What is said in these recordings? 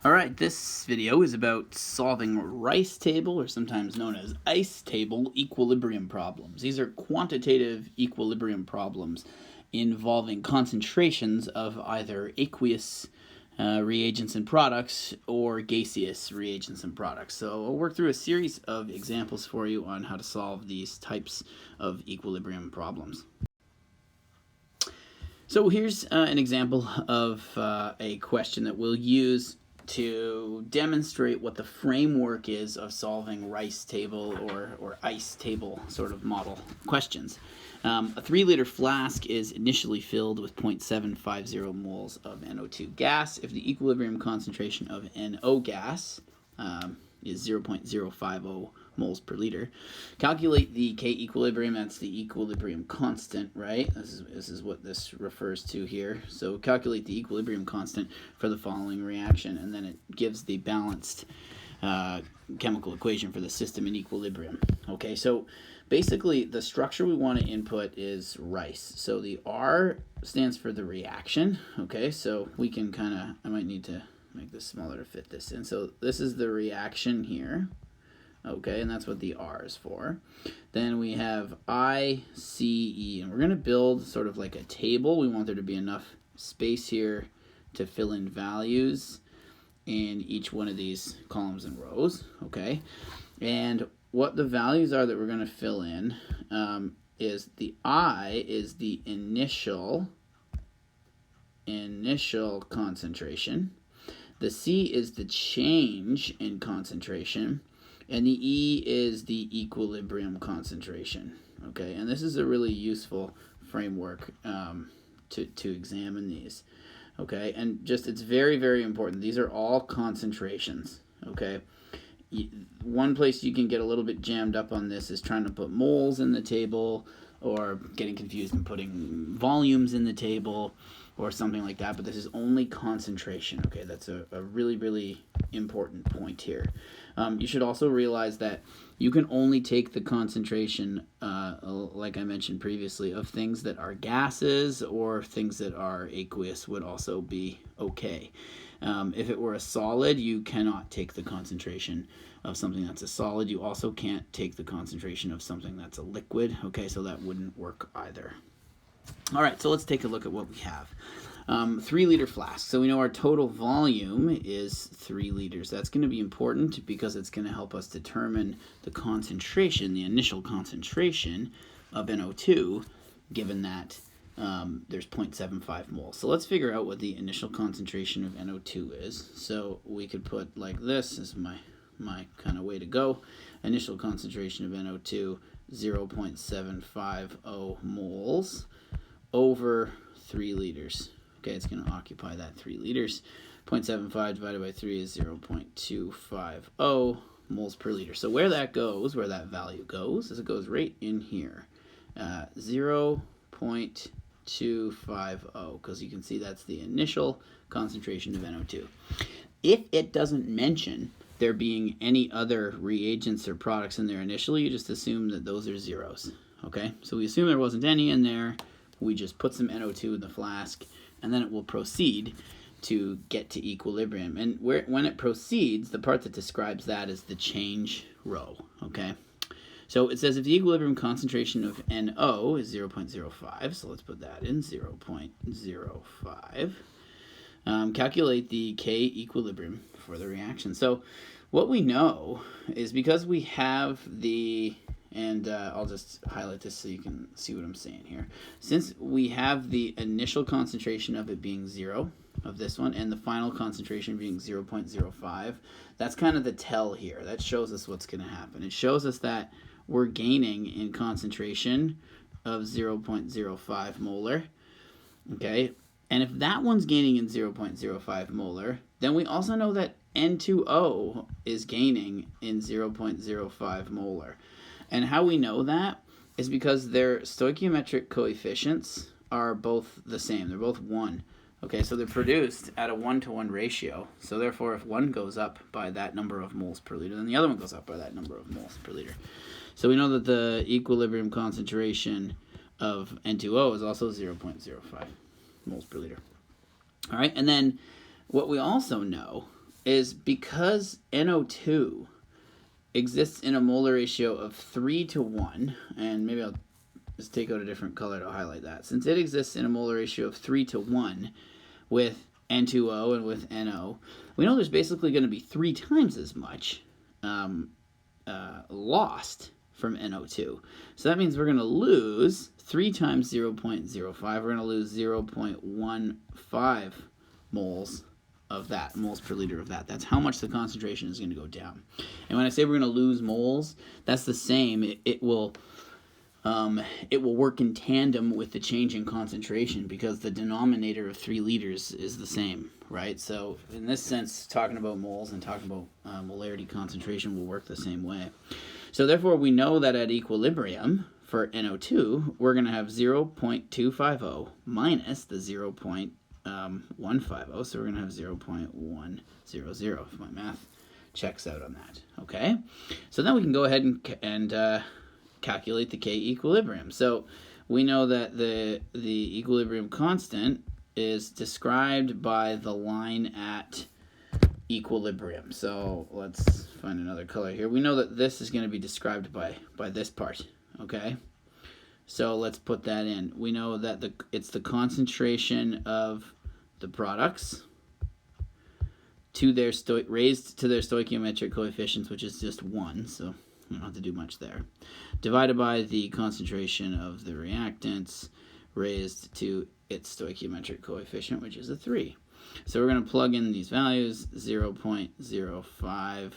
Alright, this video is about solving rice table, or sometimes known as ice table, equilibrium problems. These are quantitative equilibrium problems involving concentrations of either aqueous reagents and products or gaseous reagents and products. So I'll work through a series of examples for you on how to solve these types of equilibrium problems. So here's an example of a question that we'll use to demonstrate what the framework is of solving rice table or ice table sort of model questions. A 3-liter flask is initially filled with 0.750 moles of NO2 gas. If the equilibrium concentration of NO gas is 0.050 moles per liter. Calculate the K equilibrium, that's the equilibrium constant, right? This is what this refers to here. So calculate the equilibrium constant for the following reaction, and then it gives the balanced chemical equation for the system in equilibrium. Okay, so basically the structure we want to input is rice. So the R stands for the reaction, okay? So we can kind of, I might need to make this smaller to fit this in. So this is the reaction here. Okay, and that's what the R is for. Then we have I, C, E, and we're going to build sort of like a table. We want there to be enough space here to fill in values in each one of these columns and rows, okay? And what the values are that we're going to fill in is the I is the initial concentration. The C is the change in concentration. And the E is the equilibrium concentration, okay? And this is a really useful framework to examine these, okay? And just, it's very, very important. These are all concentrations, okay? One place you can get a little bit jammed up on this is trying to put moles in the table, or getting confused and putting volumes in the table or something like that, but this is only concentration, okay? That's a really, really important point here. You should also realize that you can only take the concentration, like I mentioned previously, of things that are gases, or things that are aqueous would also be okay. If it were a solid, you cannot take the concentration of something that's a solid. You also can't take the concentration of something that's a liquid, okay? So that wouldn't work either. All right, so let's take a look at what we have. 3-liter flask. So we know our total volume is 3 liters. That's going to be important because it's going to help us determine the concentration, the initial concentration of NO2, given that there's 0.75 moles. So let's figure out what the initial concentration of NO2 is. So we could put like this is my kind of way to go. Initial concentration of NO2, 0.750 moles over 3 liters. Okay, it's going to occupy that 3 liters. 0.75 divided by 3 is 0.250 moles per liter. So where that goes, where that value goes, is it goes right in here. 0.250, because you can see that's the initial concentration of NO2. If it doesn't mention there being any other reagents or products in there initially, you just assume that those are zeros. Okay, so we assume there wasn't any in there. We just put some NO2 in the flask, and then it will proceed to get to equilibrium. And when it proceeds, the part that describes that is the change row, okay? So it says if the equilibrium concentration of NO is 0.05, so let's put that in, 0.05. Calculate the K equilibrium for the reaction. So what we know is, because we have the, and I'll just highlight this so you can see what I'm saying here. Since we have the initial concentration of it being 0, of this one, and the final concentration being 0.05, that's kind of the tell here. That shows us what's going to happen. It shows us that we're gaining in concentration of 0.05 molar, okay? And if that one's gaining in 0.05 molar, then we also know that N2O is gaining in 0.05 molar. And how we know that is because their stoichiometric coefficients are both the same. They're both 1. Okay, so they're produced at a 1-to-1 ratio. So therefore, if one goes up by that number of moles per liter, then the other one goes up by that number of moles per liter. So we know that the equilibrium concentration of N2O is also 0.05 moles per liter. All right, and then what we also know is because NO2 exists in a molar ratio of 3 to 1, and maybe I'll just take out a different color to highlight that. Since it exists in a molar ratio of 3 to 1 with N2O and with NO, we know there's basically going to be 3 times as much lost from NO2. So that means we're going to lose 3 times 0.05. We're going to lose 0.15 moles of that, moles per liter of that. That's how much the concentration is going to go down. And when I say we're going to lose moles, that's the same. It will work in tandem with the change in concentration because the denominator of 3 liters is the same, right? So in this sense, talking about moles and talking about molarity concentration will work the same way. So therefore, we know that at equilibrium for NO2, we're going to have 0.250 minus the 0.150. So we're going to have 0.100 if my math checks out on that. Okay? So then we can go ahead and calculate the K equilibrium. So we know that the equilibrium constant is described by the line at equilibrium. So let's find another color here. We know that this is going to be described by this part. Okay? So let's put that in. We know that it's the concentration of the products to their raised to their stoichiometric coefficients, which is just 1, so we don't have to do much there, divided by the concentration of the reactants raised to its stoichiometric coefficient, which is a 3. So we're going to plug in these values, 0.05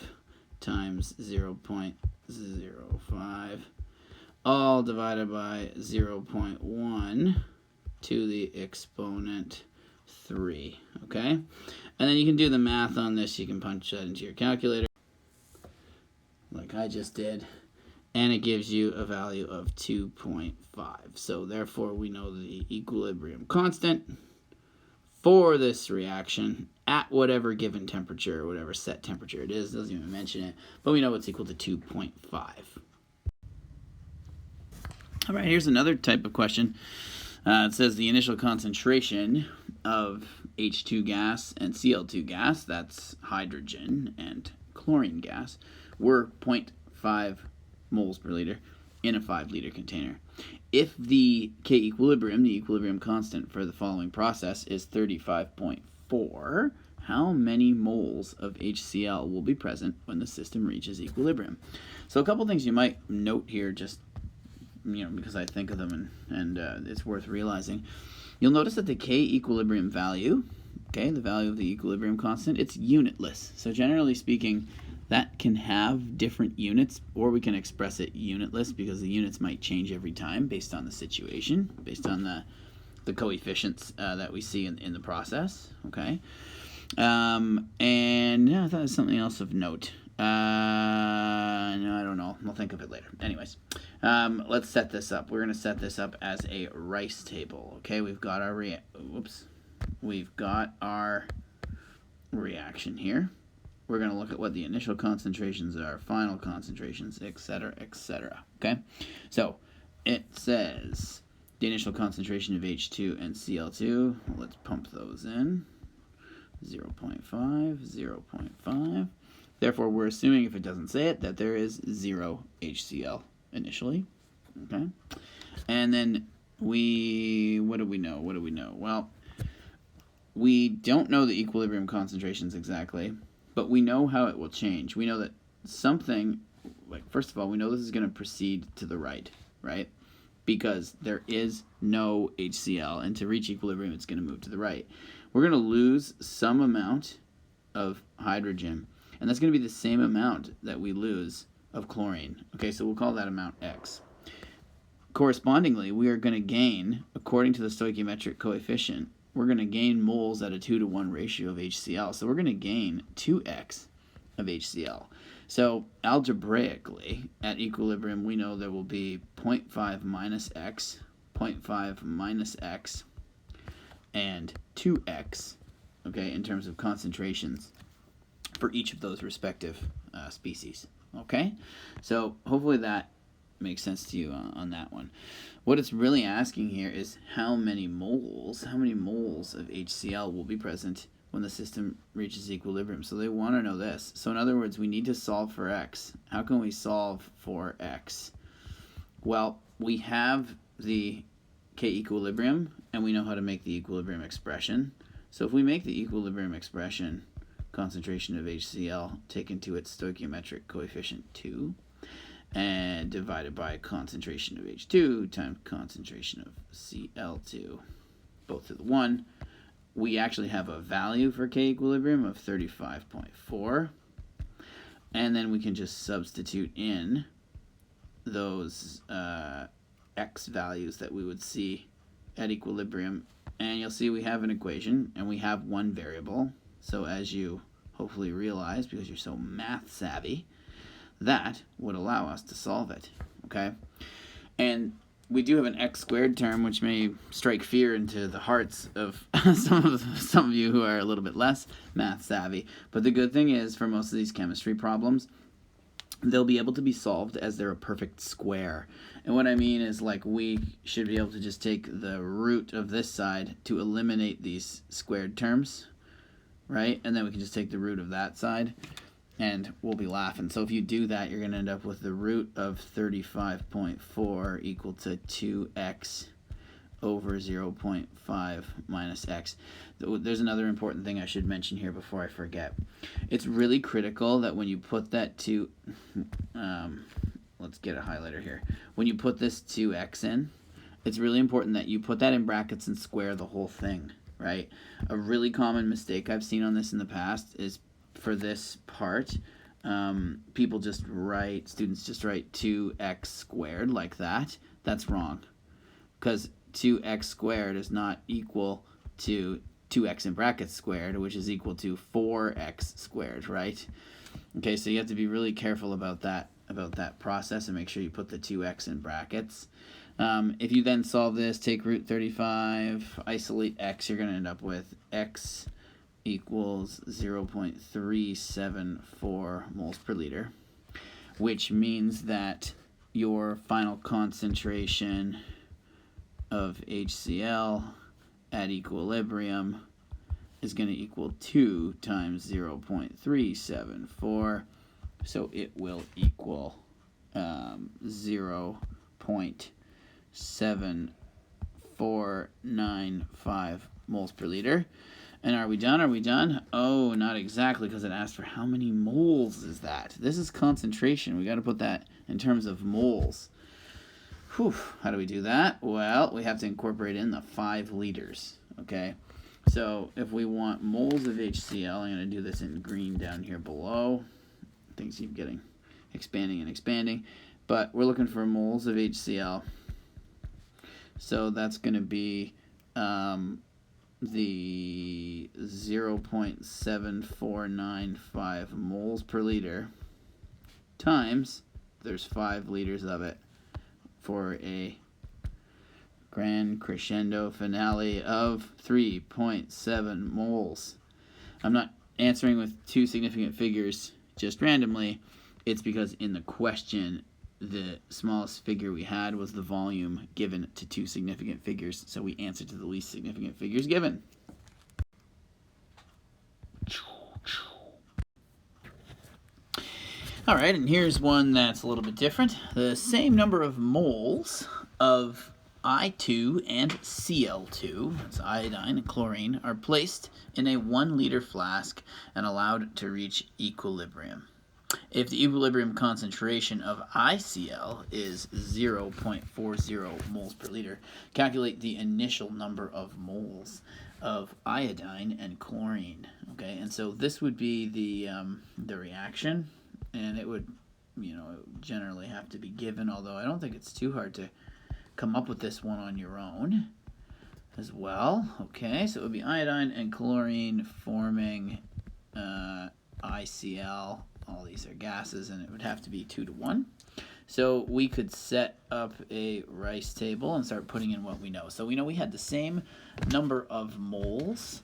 times 0.05, all divided by 0.1 to the exponent 3, okay? And then you can do the math on this. You can punch that into your calculator like I just did, and it gives you a value of 2.5. So therefore, we know the equilibrium constant for this reaction at whatever given temperature, whatever set temperature it is, doesn't even mention it, but we know it's equal to 2.5. All right, here's another type of question. It says the initial concentration of H2 gas and Cl2 gas, that's hydrogen and chlorine gas, were 0.5 moles per liter in a 5-liter container. If the K equilibrium, the equilibrium constant for the following process, is 35.4, how many moles of HCl will be present when the system reaches equilibrium? So a couple things you might note here, just because I think of them and it's worth realizing. You'll notice that the K equilibrium value, okay, the value of the equilibrium constant, it's unitless. So generally speaking, that can have different units, or we can express it unitless because the units might change every time based on the situation, based on the coefficients that we see in the process, okay? And I thought it was something else of note. No, I don't know. I'll think of it later. Anyways, let's set this up. We're going to set this up as a rice table. Okay, we've got our reaction here. We're going to look at what the initial concentrations are, final concentrations, etc., etc. Okay, so it says the initial concentration of H2 and Cl2. Let's pump those in. 0.5, 0.5. Therefore, we're assuming, if it doesn't say it, that there is 0 HCl initially. Okay? And then what do we know? Well, we don't know the equilibrium concentrations exactly, but we know how it will change. We know that something, first of all, we know this is going to proceed to the right? Because there is no HCl, and to reach equilibrium, it's going to move to the right. We're going to lose some amount of hydrogen, and that's going to be the same amount that we lose of chlorine. Okay, so we'll call that amount X. Correspondingly, we are going to gain, according to the stoichiometric coefficient, we're going to gain moles at a 2-to-1 ratio of HCl. So we're going to gain 2x of HCl. So algebraically, at equilibrium, we know there will be 0.5 minus x, 0.5 minus x, and 2x, okay, in terms of concentrations for each of those respective species. Okay, so hopefully that makes sense to you on that one. What it's really asking here is how many moles of HCl will be present when the system reaches equilibrium. So they want to know this. So in other words, we need to solve for x. How can we solve for x? Well, we have the K equilibrium, and we know how to make the equilibrium expression. So if we make the equilibrium expression concentration of HCl taken to its stoichiometric coefficient 2 and divided by concentration of H2 times concentration of Cl2, both to the 1, we actually have a value for K equilibrium of 35.4, and then we can just substitute in those x values that we would see at equilibrium, and you'll see we have an equation and we have one variable. So as you hopefully realize, because you're so math savvy, that would allow us to solve it. Okay, and we do have an x squared term, which may strike fear into the hearts of some of you who are a little bit less math savvy. But the good thing is, for most of these chemistry problems, they'll be able to be solved as they're a perfect square. And what I mean is, like, we should be able to just take the root of this side to eliminate these squared terms, right? And then we can just take the root of that side, and we'll be laughing. So if you do that, you're going to end up with the root of 35.4 equal to 2x over 0.5 minus x. There's another important thing I should mention here before I forget. It's really critical that when you put that to, let's get a highlighter here. When you put this 2x in, it's really important that you put that in brackets and square the whole thing, right? A really common mistake I've seen on this in the past is for this part, students just write 2x squared like that. That's wrong, because 2x squared is not equal to 2x in brackets squared, which is equal to 4x squared, right? Okay, so you have to be really careful about that process and make sure you put the 2x in brackets. If you then solve this, take root 35, isolate x, you're going to end up with x equals 0.374 moles per liter, which means that your final concentration of HCl at equilibrium is going to equal 2 times 0.374, so it will equal 0.7495 moles per liter. And are we done? Are we done? Oh, not exactly, because it asked for how many moles is that. This is concentration. We got to put that in terms of moles. Whew, how do we do that? Well, we have to incorporate in the 5 liters, okay? So if we want moles of HCl, I'm going to do this in green down here below. Things keep getting expanding and expanding. But we're looking for moles of HCl. So that's going to be the 0.7495 moles per liter times, there's 5 liters of it, for a grand crescendo finale of 3.7 moles. I'm not answering with 2 significant figures just randomly. It's because in the question, the smallest figure we had was the volume given to 2 significant figures, so we answered to the least significant figures given. All right, and here's one that's a little bit different. The same number of moles of I2 and Cl2, that's iodine and chlorine, are placed in a 1 liter flask and allowed to reach equilibrium. If the equilibrium concentration of ICl is 0.40 moles per liter, calculate the initial number of moles of iodine and chlorine. Okay, and so this would be the reaction, and it would, it would generally have to be given, although I don't think it's too hard to come up with this one on your own as well. Okay, so it would be iodine and chlorine forming ICl. All these are gases, and it would have to be 2 to 1. So we could set up a rice table and start putting in what we know. So we know we had the same number of moles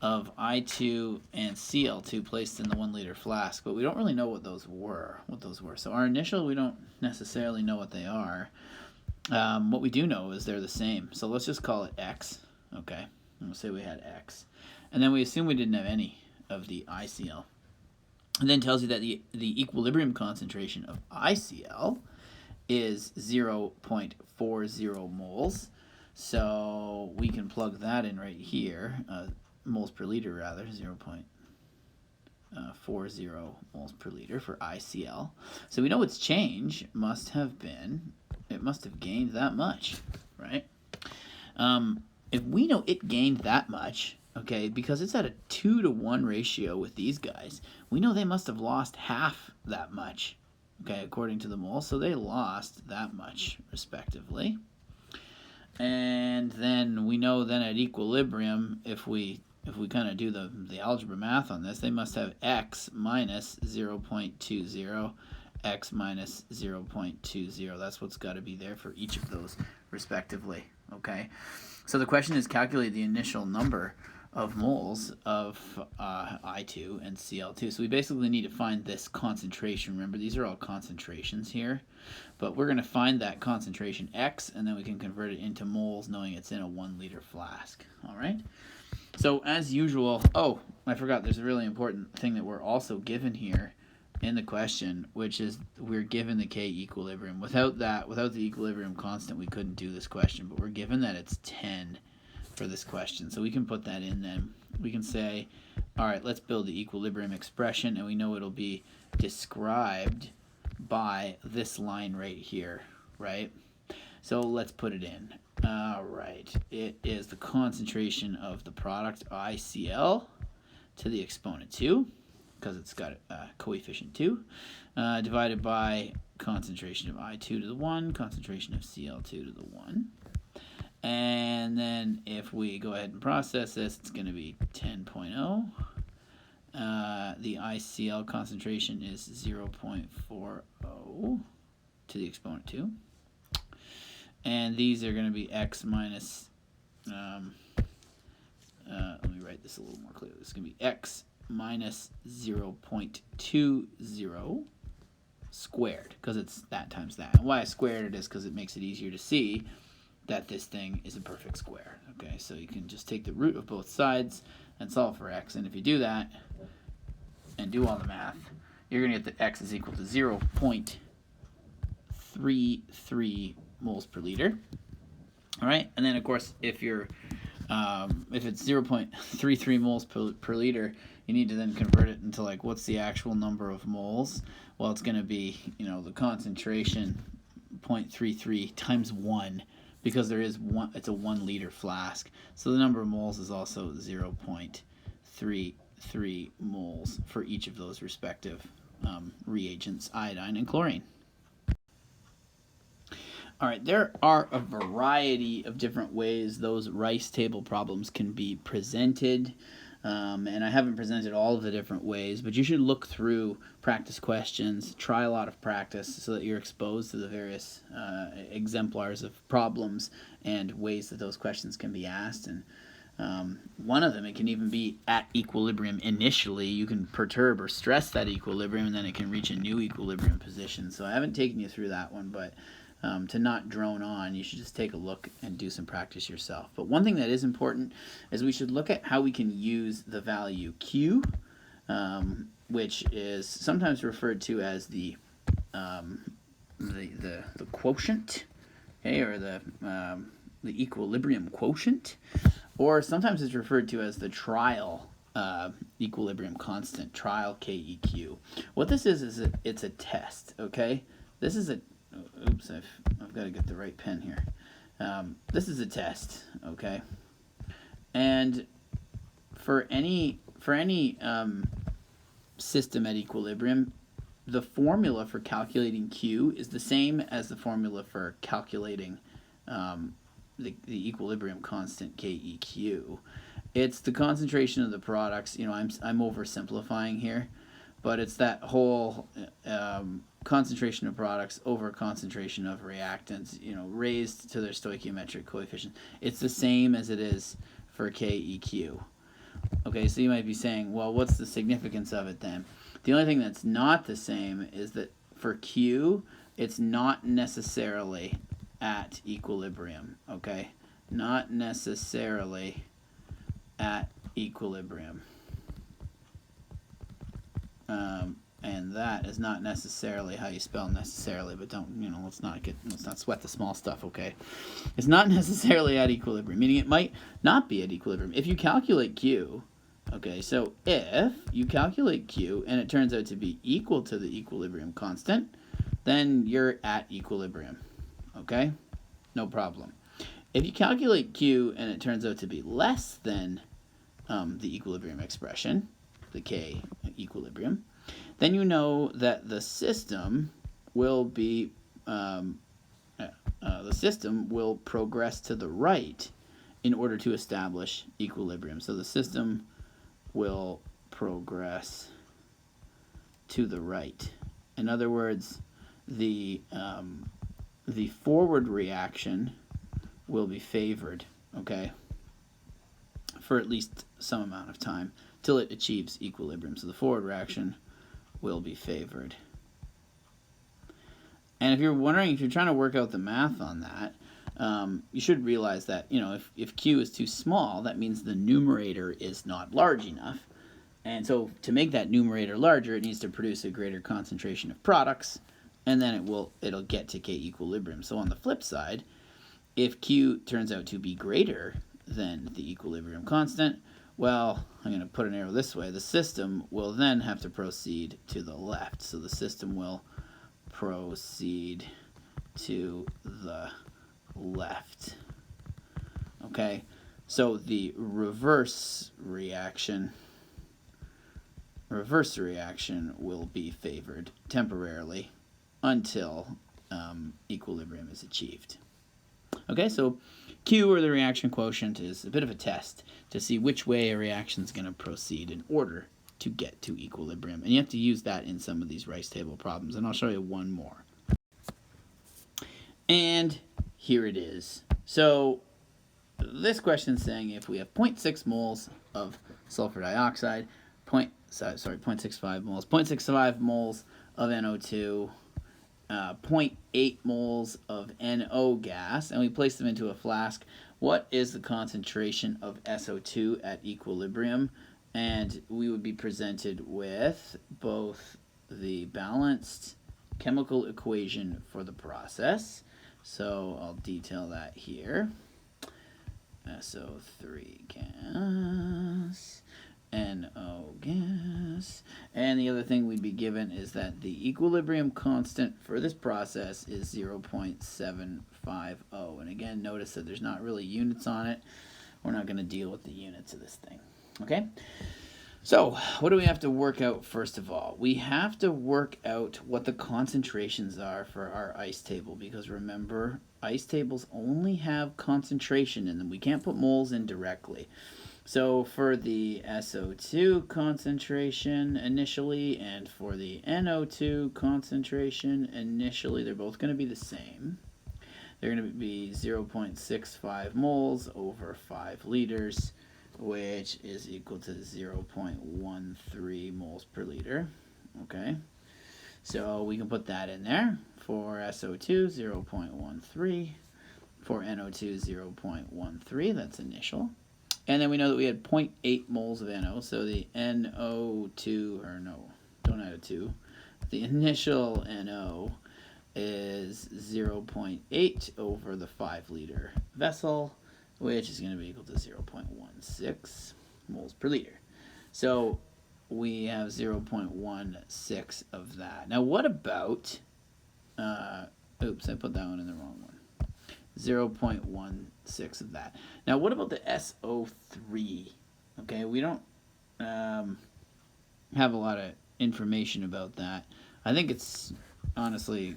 of I2 and Cl2 placed in the 1 liter flask, but we don't really know what those were. So our initial, we don't necessarily know what they are. What we do know is they're the same. So let's just call it X. Okay, and we'll say we had X. And then we assume we didn't have any of the ICl. And then tells you that the equilibrium concentration of ICl is 0.40 moles. So we can plug that in right here, moles per liter rather, 0.40 moles per liter for ICl. So we know its change must have been, it must have gained that much, right? If we know it gained that much, okay, because it's at a 2-to-1 ratio with these guys, we know they must have lost half that much, okay, according to the mole. So they lost that much, respectively. And then we know then at equilibrium, if we kind of do the algebra math on this, they must have x minus 0.20, x minus 0.20. That's what's got to be there for each of those, respectively, okay? So the question is calculate the initial number of moles of I2 and Cl2. So we basically need to find this concentration. Remember, these are all concentrations here. But we're going to find that concentration X, and then we can convert it into moles knowing it's in a 1-liter flask. All right? So as usual, oh, I forgot, there's a really important thing that we're also given here in the question, which is we're given the K equilibrium. Without that, without the equilibrium constant, we couldn't do this question, but we're given that it's 10 for this question. So we can put that in then. We can say, all right, let's build the equilibrium expression, and we know it'll be described by this line right here, right? So let's put it in. All right, it is the concentration of the product ICl to the exponent 2, because it's got a coefficient 2, divided by concentration of I2 to the 1, concentration of Cl2 to the 1. And then if we go ahead and process this, it's going to be 10.0. The ICl concentration is 0.40 to the exponent 2. And these are going to be x minus, let me write this a little more clearly. This is going to be x minus 0.20 squared, because it's that times that. And why I squared it is because it makes it easier to see that this thing is a perfect square. Okay, so you can just take the root of both sides and solve for x. And if you do that and do all the math, you're going to get that x is equal to 0.33 moles per liter. All right, and then of course if you're if it's 0.33 moles per liter, you need to then convert it into like what's the actual number of moles. Well, it's going to be, you know, the concentration 0.33 times 1, because there is one, it's a 1-liter flask. So the number of moles is also 0.33 moles for each of those respective reagents, iodine and chlorine. All right, there are a variety of different ways those rice table problems can be presented. And I haven't presented all of the different ways, but you should look through practice questions, try a lot of practice so that you're exposed to the various exemplars of problems and ways that those questions can be asked. And one of them, it can even be at equilibrium initially. You can perturb or stress that equilibrium, and then it can reach a new equilibrium position. So I haven't taken you through that one, but to not drone on, you should just take a look and do some practice yourself. But one thing that is important is we should look at how we can use the value Q, which is sometimes referred to as the quotient, okay, or the equilibrium quotient, or sometimes it's referred to as the trial equilibrium constant, trial KEQ. What this is it's a test, okay? This is a oops, I've got to get the right pen here. This is a test, okay? And for any system at equilibrium, the formula for calculating Q is the same as the formula for calculating the equilibrium constant KEQ. It's the concentration of the products. You know, I'm oversimplifying here, but it's that whole concentration of products over concentration of reactants, you know, raised to their stoichiometric coefficient. It's the same as it is for KEQ. Okay, so you might be saying, well, what's the significance of it then? The only thing that's not the same is that for Q, it's not necessarily at equilibrium, okay? Not necessarily at equilibrium. And that is not necessarily how you spell necessarily, but don't, let's not sweat the small stuff, okay? It's not necessarily at equilibrium, meaning it might not be at equilibrium. If you calculate Q, okay, so if you calculate Q and it turns out to be equal to the equilibrium constant, then you're at equilibrium, okay? No problem. If you calculate Q and it turns out to be less than the equilibrium expression, the K equilibrium, then you know that the system will be progress to the right in order to establish equilibrium. So the system will progress to the right. In other words, the forward reaction will be favored, okay, for at least some amount of time till it achieves equilibrium. So the forward reaction will be favored. And if you're wondering, if you're trying to work out the math on that, you should realize that, if Q is too small, that means the numerator is not large enough. And so to make that numerator larger, it needs to produce a greater concentration of products, and then it'll get to K equilibrium. So on the flip side, if Q turns out to be greater than the equilibrium constant, well, I'm going to put an arrow this way. The system will then have to proceed to the left. So the system will proceed to the left. Okay, so the reverse reaction will be favored temporarily until equilibrium is achieved. Okay, so Q, or the reaction quotient, is a bit of a test to see which way a reaction is going to proceed in order to get to equilibrium. And you have to use that in some of these Rice table problems, and I'll show you one more. And here it is. So this question is saying if we have 0.6 moles of sulfur dioxide, 0.65 moles, 0.65 moles of NO2, 0.8 moles of NO gas, and we place them into a flask, what is the concentration of SO2 at equilibrium? And we would be presented with both the balanced chemical equation for the process. So I'll detail that here. SO3 gas, NO gas, and the other thing we'd be given is that the equilibrium constant for this process is 0.750. And again, notice that there's not really units on it. We're not going to deal with the units of this thing. Okay? So, what do we have to work out first of all? We have to work out what the concentrations are for our ice table, because remember, ice tables only have concentration in them. We can't put moles in directly. So for the SO2 concentration initially and for the NO2 concentration initially, they're both going to be the same. They're going to be 0.65 moles over 5 liters, which is equal to 0.13 moles per liter. Okay, so we can put that in there. For SO2, 0.13. For NO2, 0.13. That's initial. And then we know that we had 0.8 moles of NO, so the NO2, or no, don't add a 2. The initial NO is 0.8 over the 5 liter vessel, which is going to be equal to 0.16 moles per liter. So we have 0.16 of that. Now what about, oops, I put that one in the wrong one. 0.16 of that. Now what about the SO3? Okay, we don't have a lot of information about that. I think it's, honestly,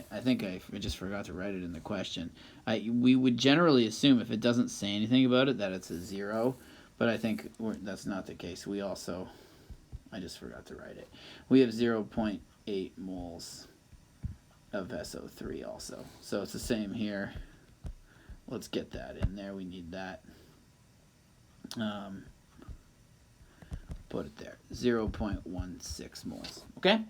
I think I just forgot to write it in the question. We would generally assume if it doesn't say anything about it that it's a 0, but I think that's not the case. We also, I just forgot to write it. We have 0.8 moles of SO3 also. So it's the same here. Let's get that in there. We need that. Put it there. 0.16 moles. Okay?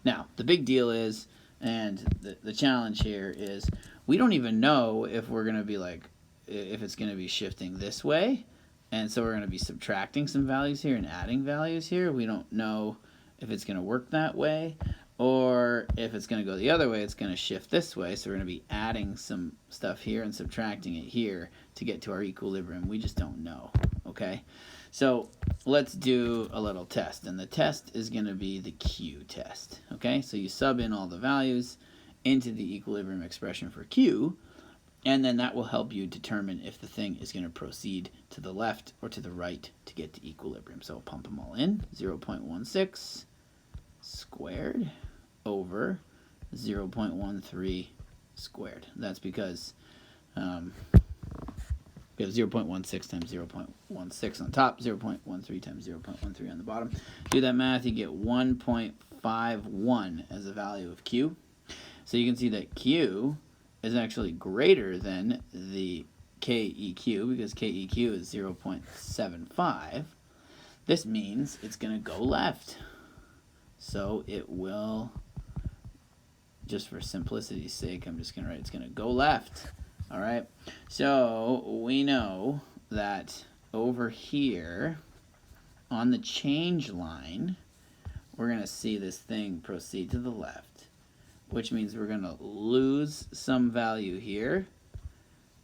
Now, the big deal is, and the challenge here is, we don't even know if we're going to be like, if it's going to be shifting this way And so we're going to be subtracting some values here and adding values here. We don't know if it's going to work that way, or if it's going to go the other way, it's going to shift this way. So we're going to be adding some stuff here and subtracting it here to get to our equilibrium. We just don't know, okay? So let's do a little test, and the test is going to be the Q test, okay? So you sub in all the values into the equilibrium expression for Q, and then that will help you determine if the thing is going to proceed to the left or to the right to get to equilibrium. So I'll pump them all in. 0.16 squared over 0.13 squared. That's because we have 0.16 times 0.16 on top, 0.13 times 0.13 on the bottom. Do that math, you get 1.51 as a value of Q. So you can see that Q is actually greater than the KEQ, because KEQ is 0.75. This means it's going to go left. So it will, just for simplicity's sake, I'm just going to write it's going to go left. All right. So we know that over here on the change line, we're going to see this thing proceed to the left, which means we're going to lose some value here,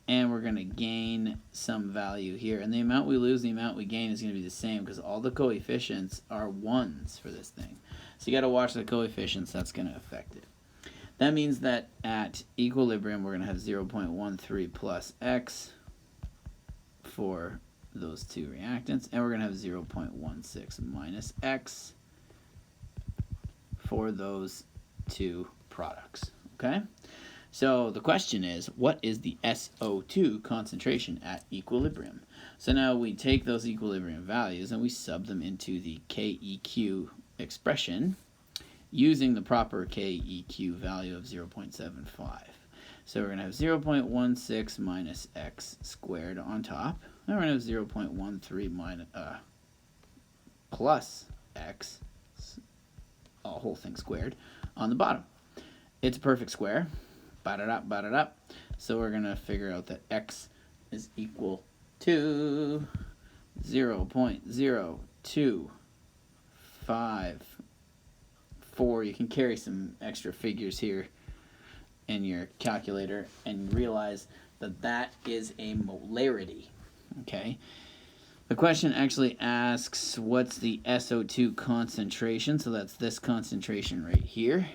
and we're going to gain some value here. And the amount we lose, the amount we gain is going to be the same, because all the coefficients are 1s for this thing. So you got to watch the coefficients. That's going to affect it. That means that at equilibrium, we're going to have 0.13 plus x for those two reactants, and we're going to have 0.16 minus x for those two products, okay? So the question is, what is the SO2 concentration at equilibrium? So now we take those equilibrium values and we sub them into the KEQ expression using the proper KEQ value of 0.75. So we're going to have 0.16 minus x squared on top. Then we're going to have 0.13 minus, plus x, a whole thing squared, on the bottom. It's a perfect square. Ba-da-da. So we're going to figure out that x is equal to 0.0254. You can carry some extra figures here in your calculator and realize that that is a molarity, okay? The question actually asks, what's the SO2 concentration? So that's this concentration right here.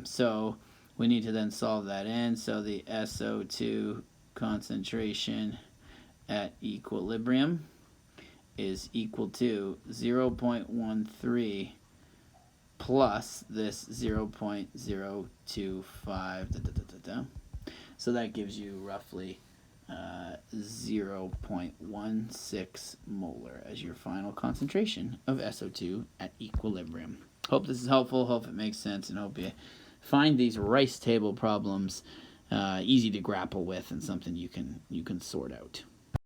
So we need to then solve that in. So the SO2 concentration at equilibrium is equal to 0.13 plus this 0.025. So that gives you roughly 0.16 molar as your final concentration of SO2 at equilibrium. Hope this is helpful, hope it makes sense, and hope you find these rice table problems easy to grapple with and something you can sort out.